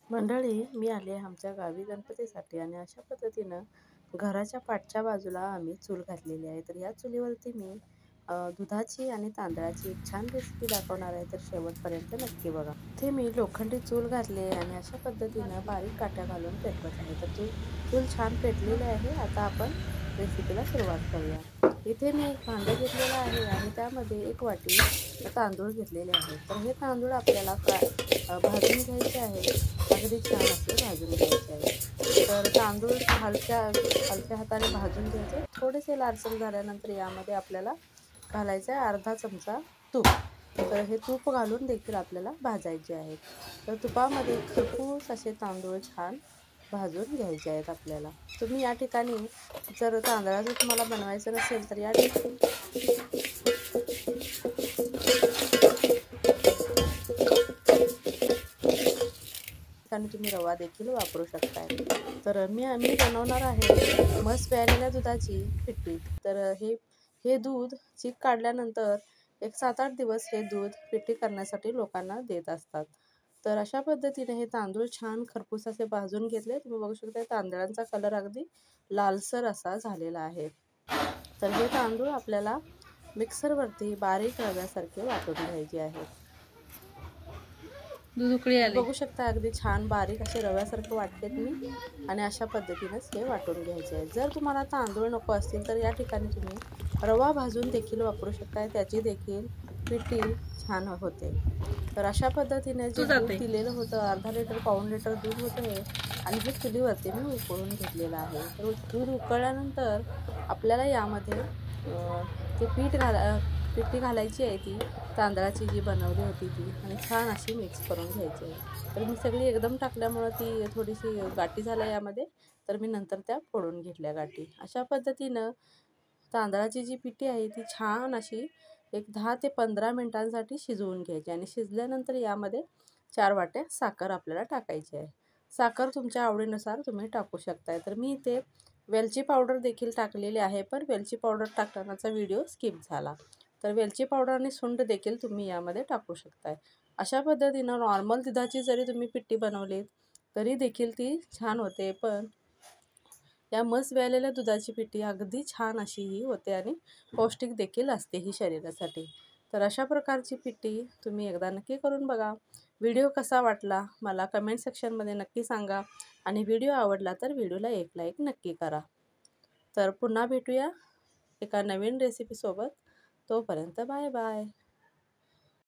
मंडळी, मी आले आहे आमच्या गावी गणपतीसाठी आणि अशा पद्धतीनं घराच्या पाठच्या बाजूला आम्ही चूल घातलेली आहे. तर या चुलीवरती मी दुधाची आणि तांदळाची एक छान रेसिपी दाखवणार आहे, तर शेवटपर्यंत नक्की बघा. इथे मी लोखंडी चूल घातली आहे आणि अशा पद्धतीनं बारीक काट्या घालून पेटवत आहे. तर चूल छान पेटलेली आहे. आता आपण रेसिपीला सुरुवात करूया. इथे मी एक भांडं घेतलेलं आहे आणि त्यामध्ये एक वाटी तांदूळ घेतलेले आहेत. तर हे तांदूळ आपल्याला भाजून घ्यायचे आहे. अगदी छान असे भाजून घ्यायचे आहे. तर तांदूळ हलक्या हलक्या हाताने भाजून घ्यायचे. थोडेसे लालसर झाल्यानंतर यामध्ये आपल्याला घालायचं आहे अर्धा चमचा तूप. तर हे तूप घालून देखील आपल्याला भाजायचे आहेत. तर तुपामध्ये खरपूस असे तांदूळ छान भाजून घ्यायचे आहेत आपल्याला. तुम्ही या ठिकाणी जर तांदळाचं तुम्हाला बनवायचं नसेल तर या ठिकाणी तुम्ही रवा देखील वापरू शकताय. तर आम्ही बनवणार आहे म्हस प्यायलेल्या दुधाची पिट्टी. तर हे दूध चीक काढल्यानंतर एक 7-8 दिवस हे दूध पिट्टी करण्यासाठी लोकांना देत असतात. तर अशा पद्धतीने हे तांदूळ छान खरपूस असे भाजून घेतले. तुम्ही बघू शकता तांदळांचा कलर अगदी लालसर असा झालेला आहे. तर हे तांदूळ आपल्याला मिक्सरवरती बारीक रव्यासारखे वाटून घ्यायचे आहेत. दूध उकळी आली, बघू शकता अगदी छान बारीक असे रव्यासारखे वाटलेत मी आणि अशा पद्धतीनेच हे वाटून घ्यायचे आहे. जर तुम्हाला तांदूळ नको असतील तर या ठिकाणी तुम्ही रवा भाजून देखील वापरू शकताय. त्याची देखील पिठी छान होते. तर अशा पद्धतीने जे दूध दिलेलं होतं अर्धा लिटर पाऊण लिटर दूध होतं हे आणि हे चुलीवरती मी उकळून घेतलेलं आहे. तर दूध उकळल्यानंतर आपल्याला यामध्ये ते पिठी घालायची आहे, ती तांदळाची जी बनवली होती ती, आणि छान अशी मिक्स करून घ्यायची आहे. तर मी सगळी एकदम टाकल्यामुळं ती थोडीशी गाठी झाल्या यामध्ये. तर मी नंतर त्या फोडून घेतल्या गाठी. अशा पद्धतीनं तांदळाची जी पिठी आहे ती छान अशी एक 10 ते 15 मिनिटांसाठी शिजवून घ्यायची आणि शिजल्यानंतर यामध्ये 4 वाट्या साखर आपल्याला टाकायची आहे. साखर तुमच्या आवडीनुसार तुम्ही टाकू शकताय. तर मी इथे वेलची पावडर देखील टाकलेली आहे, पण वेलची पावडर टाकण्याचा व्हिडिओ स्किप झाला. तर वेलची पावडर आणि सुंठ देखील तुम्ही यामध्ये टाकू शकताय. अशा पद्धतीनं नॉर्मल दुधाची जरी तुम्ही पिट्टी बनवलीत तरी देखील ती छान होते. पण या म्हस व्यायलेल्या दुधाची पिठी अगदी छान अशी ही होते आणि पौष्टिक देखील असते ही शरीरासाठी. तर अशा प्रकारची पिठी तुम्ही एकदा नक्की करून बघा. व्हिडिओ कसा वाटला मला कमेंट सेक्शनमध्ये नक्की सांगा आणि व्हिडिओ आवडला तर व्हिडिओला एक लाईक नक्की करा. तर पुन्हा भेटूया एका नवीन रेसिपीसोबत. तोपर्यंत बाय बाय.